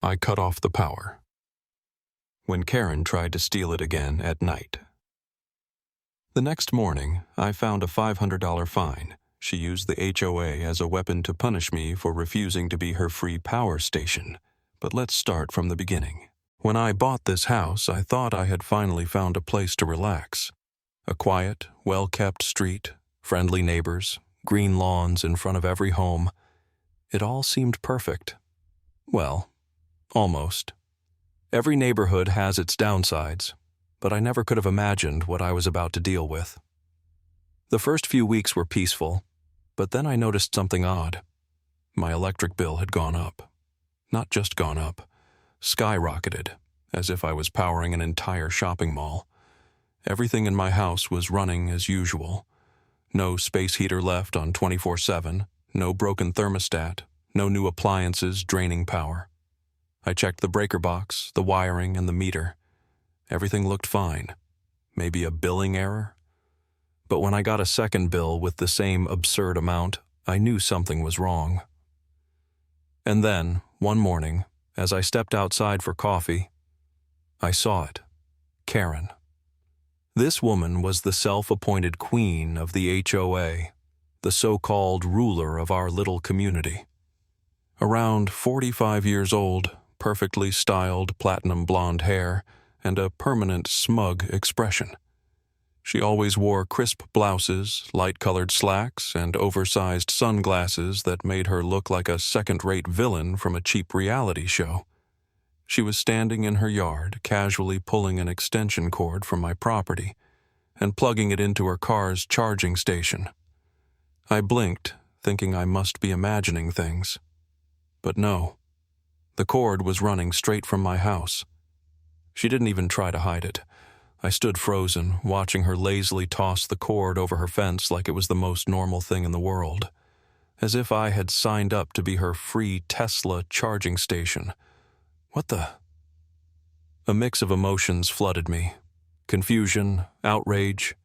I cut off the power. When Karen tried to steal it again at night. The next morning, I found a $500 fine. She used the HOA as a weapon to punish me for refusing to be her free power station. But let's start from the beginning. When I bought this house, I thought I had finally found a place to relax. A quiet, well-kept street, friendly neighbors, green lawns in front of every home. It all seemed perfect. Well, almost. Every neighborhood has its downsides, but I never could have imagined what I was about to deal with. The first few weeks were peaceful, but then I noticed something odd. My electric bill had gone up. Not just gone up, skyrocketed, as if I was powering an entire shopping mall. Everything in my house was running as usual. No space heater left on 24/7, no broken thermostat, no new appliances draining power. I checked the breaker box, the wiring, and the meter. Everything looked fine. Maybe a billing error? But when I got a second bill with the same absurd amount, I knew something was wrong. And then, one morning, as I stepped outside for coffee, I saw it. Karen. This woman was the self-appointed queen of the HOA, the so-called ruler of our little community. Around 45 years old, perfectly styled platinum blonde hair, and a permanent smug expression. She always wore crisp blouses, light-colored slacks, and oversized sunglasses that made her look like a second-rate villain from a cheap reality show. She was standing in her yard, casually pulling an extension cord from my property and plugging it into her car's charging station. I blinked, thinking I must be imagining things. But no. The cord was running straight from my house. She didn't even try to hide it. I stood frozen, watching her lazily toss the cord over her fence like it was the most normal thing in the world, as if I had signed up to be her free Tesla charging station. What the? A mix of emotions flooded me. Confusion, outrage,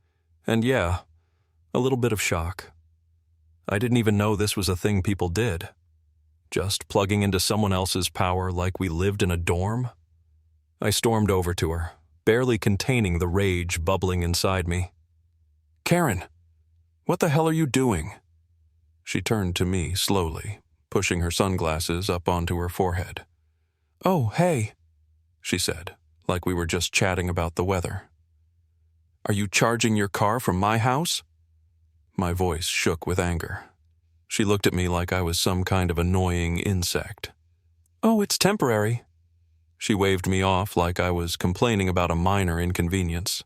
and yeah, a little bit of shock. I didn't even know this was a thing people did. Just plugging into someone else's power like we lived in a dorm? I stormed over to her, barely containing the rage bubbling inside me. "Karen, what the hell are you doing?" She turned to me slowly, pushing her sunglasses up onto her forehead. "Oh, hey," she said, like we were just chatting about the weather. "Are you charging your car from my house?" My voice shook with anger. She looked at me like I was some kind of annoying insect. "Oh, it's temporary." She waved me off like I was complaining about a minor inconvenience.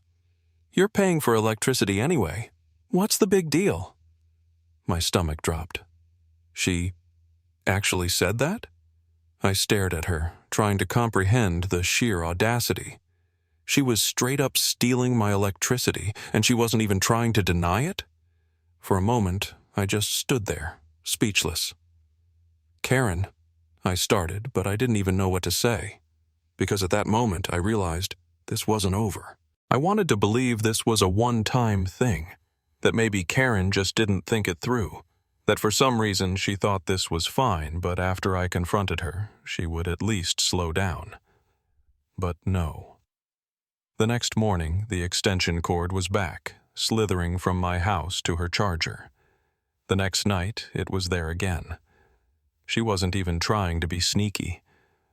"You're paying for electricity anyway. What's the big deal?" My stomach dropped. She actually said that? I stared at her, trying to comprehend the sheer audacity. She was straight up stealing my electricity, and she wasn't even trying to deny it? For a moment, I just stood there, speechless. "Karen," I started, but I didn't even know what to say. Because at that moment, I realized this wasn't over. I wanted to believe this was a one-time thing, that maybe Karen just didn't think it through, that for some reason she thought this was fine, but after I confronted her, she would at least slow down. But no. The next morning, the extension cord was back, slithering from my house to her charger. The next night, it was there again. She wasn't even trying to be sneaky.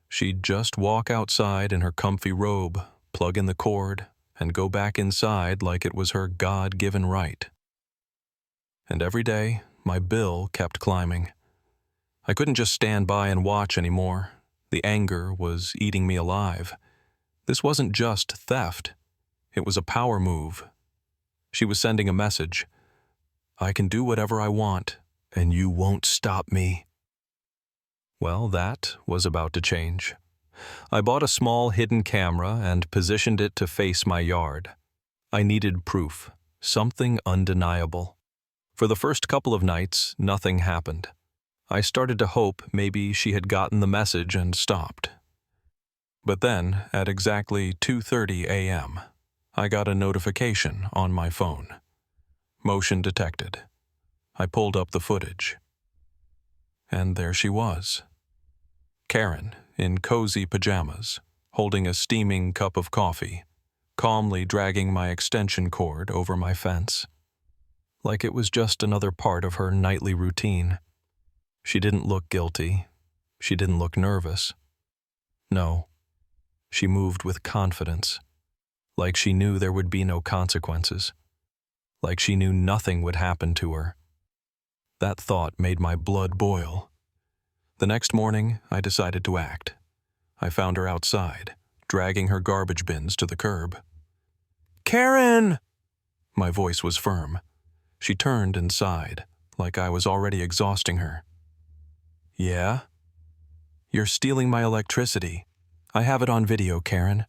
She'd just walk outside in her comfy robe, plug in the cord, and go back inside like it was her God-given right. And every day, my bill kept climbing. I couldn't just stand by and watch anymore. The anger was eating me alive. This wasn't just theft. It was a power move. She was sending a message. "I can do whatever I want, and you won't stop me." Well, that was about to change. I bought a small hidden camera and positioned it to face my yard. I needed proof, something undeniable. For the first couple of nights, nothing happened. I started to hope maybe she had gotten the message and stopped. But then, at exactly 2:30 a.m., I got a notification on my phone. Motion detected. I pulled up the footage. And there she was. Karen, in cozy pajamas, holding a steaming cup of coffee, calmly dragging my extension cord over my fence. Like it was just another part of her nightly routine. She didn't look guilty. She didn't look nervous. No, she moved with confidence, like she knew there would be no consequences, like she knew nothing would happen to her. That thought made my blood boil. The next morning, I decided to act. I found her outside, dragging her garbage bins to the curb. "Karen!" My voice was firm. She turned and sighed, like I was already exhausting her. "Yeah?" "You're stealing my electricity. I have it on video, Karen."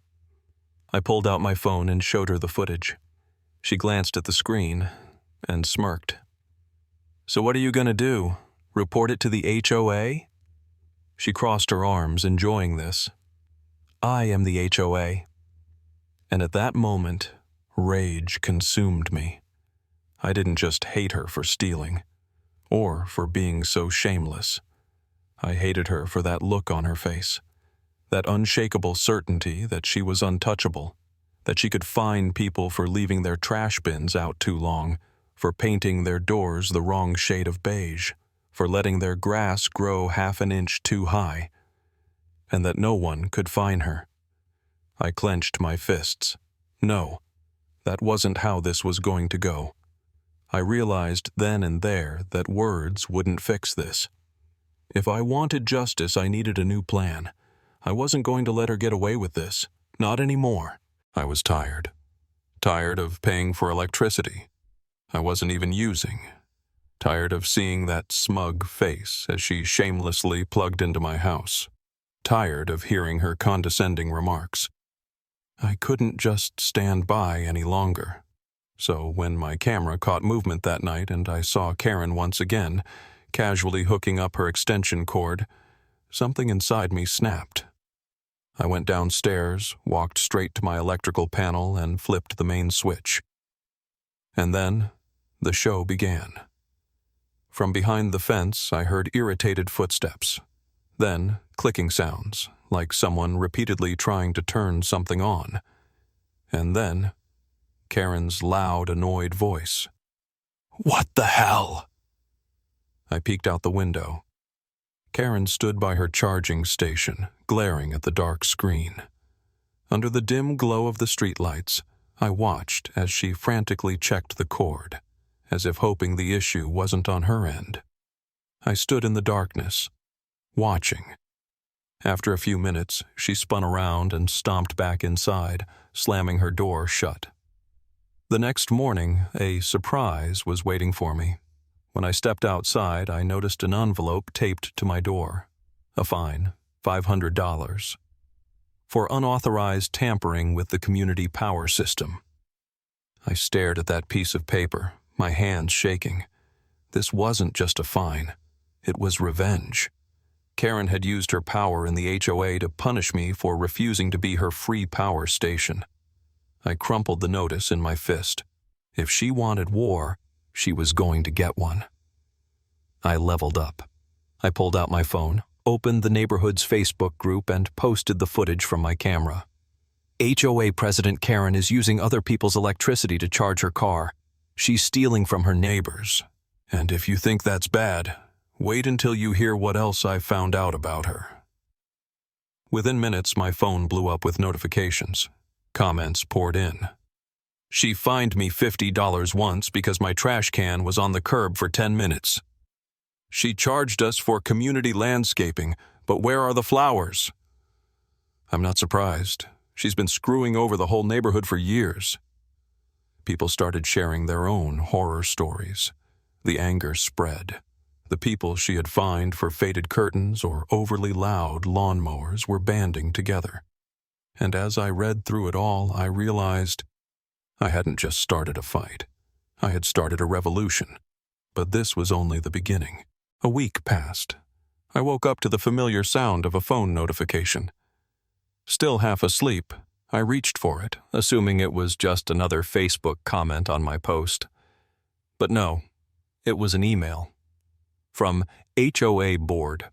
I pulled out my phone and showed her the footage. She glanced at the screen and smirked. "So what are you going to do? Report it to the HOA?" She crossed her arms, enjoying this. "I am the HOA." And at that moment, rage consumed me. I didn't just hate her for stealing, or for being so shameless. I hated her for that look on her face, that unshakable certainty that she was untouchable, that she could fine people for leaving their trash bins out too long, for painting their doors the wrong shade of beige, for letting their grass grow half an inch too high, and that no one could fine her. I clenched my fists. No, that wasn't how this was going to go. I realized then and there that words wouldn't fix this. If I wanted justice, I needed a new plan. I wasn't going to let her get away with this. Not anymore. I was tired. Tired of paying for electricity I wasn't even using. Tired of seeing that smug face as she shamelessly plugged into my house. Tired of hearing her condescending remarks. I couldn't just stand by any longer. So when my camera caught movement that night and I saw Karen once again, casually hooking up her extension cord, something inside me snapped. I went downstairs, walked straight to my electrical panel, and flipped the main switch. And then, the show began. From behind the fence, I heard irritated footsteps. Then, clicking sounds, like someone repeatedly trying to turn something on. And then, Karen's loud, annoyed voice. "What the hell?" I peeked out the window. Karen stood by her charging station, glaring at the dark screen. Under the dim glow of the streetlights, I watched as she frantically checked the cord, as if hoping the issue wasn't on her end. I stood in the darkness, watching. After a few minutes, she spun around and stomped back inside, slamming her door shut. The next morning, a surprise was waiting for me. When I stepped outside, I noticed an envelope taped to my door. A fine, $500. For unauthorized tampering with the community power system. I stared at that piece of paper, my hands shaking. This wasn't just a fine. It was revenge. Karen had used her power in the HOA to punish me for refusing to be her free power station. I crumpled the notice in my fist. If she wanted war, she was going to get one. I leveled up. I pulled out my phone, opened the neighborhood's Facebook group, and posted the footage from my camera. HOA President Karen is using other people's electricity to charge her car. She's stealing from her neighbors. And if you think that's bad, wait until you hear what else I found out about her. Within minutes, my phone blew up with notifications. Comments poured in. She fined me $50 once because my trash can was on the curb for 10 minutes. She charged us for community landscaping, but where are the flowers? I'm not surprised. She's been screwing over the whole neighborhood for years. People started sharing their own horror stories. The anger spread. The people she had fined for faded curtains or overly loud lawnmowers were banding together. And as I read through it all, I realized I hadn't just started a fight. I had started a revolution. But this was only the beginning. A week passed. I woke up to the familiar sound of a phone notification. Still half asleep, I reached for it, assuming it was just another Facebook comment on my post. But no, it was an email. From HOA Board.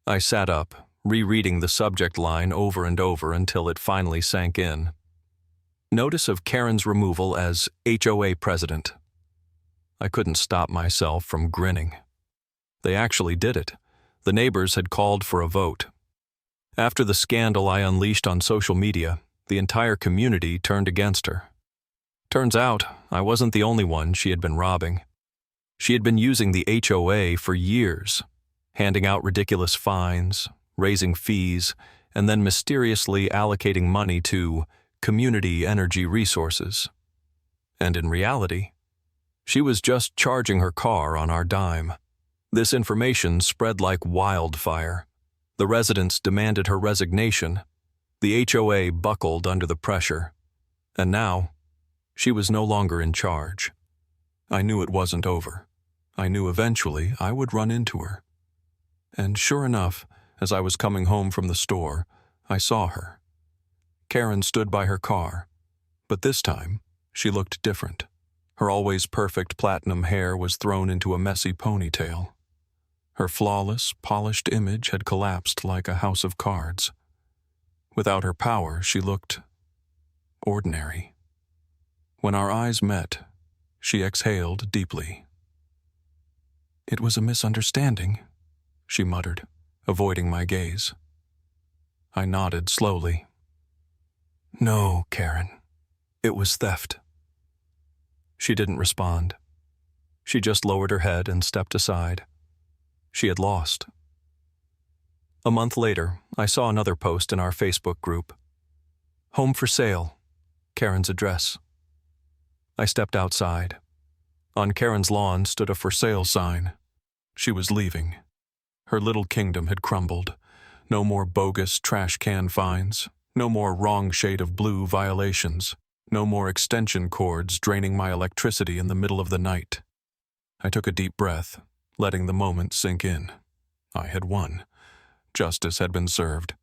I sat up, rereading the subject line over and over until it finally sank in. Notice of Karen's removal as HOA president. I couldn't stop myself from grinning. They actually did it. The neighbors had called for a vote. After the scandal I unleashed on social media, the entire community turned against her. Turns out, I wasn't the only one she had been robbing. She had been using the HOA for years, handing out ridiculous fines, raising fees, and then mysteriously allocating money to community energy resources. And in reality, she was just charging her car on our dime. This information spread like wildfire. The residents demanded her resignation. The HOA buckled under the pressure. And now, she was no longer in charge. I knew it wasn't over. I knew eventually I would run into her. And sure enough, as I was coming home from the store, I saw her. Karen stood by her car, but this time, she looked different. Her always perfect platinum hair was thrown into a messy ponytail. Her flawless, polished image had collapsed like a house of cards. Without her power, she looked ordinary. When our eyes met, she exhaled deeply. "It was a misunderstanding," she muttered, avoiding my gaze. I nodded slowly. "No, Karen. It was theft." She didn't respond. She just lowered her head and stepped aside. She had lost. A month later, I saw another post in our Facebook group. "Home for sale. Karen's address." I stepped outside. On Karen's lawn stood a for sale sign. She was leaving. Her little kingdom had crumbled. No more bogus trash can fines. No more wrong shade of blue violations. No more extension cords draining my electricity in the middle of the night. I took a deep breath, letting the moment sink in. I had won. Justice had been served.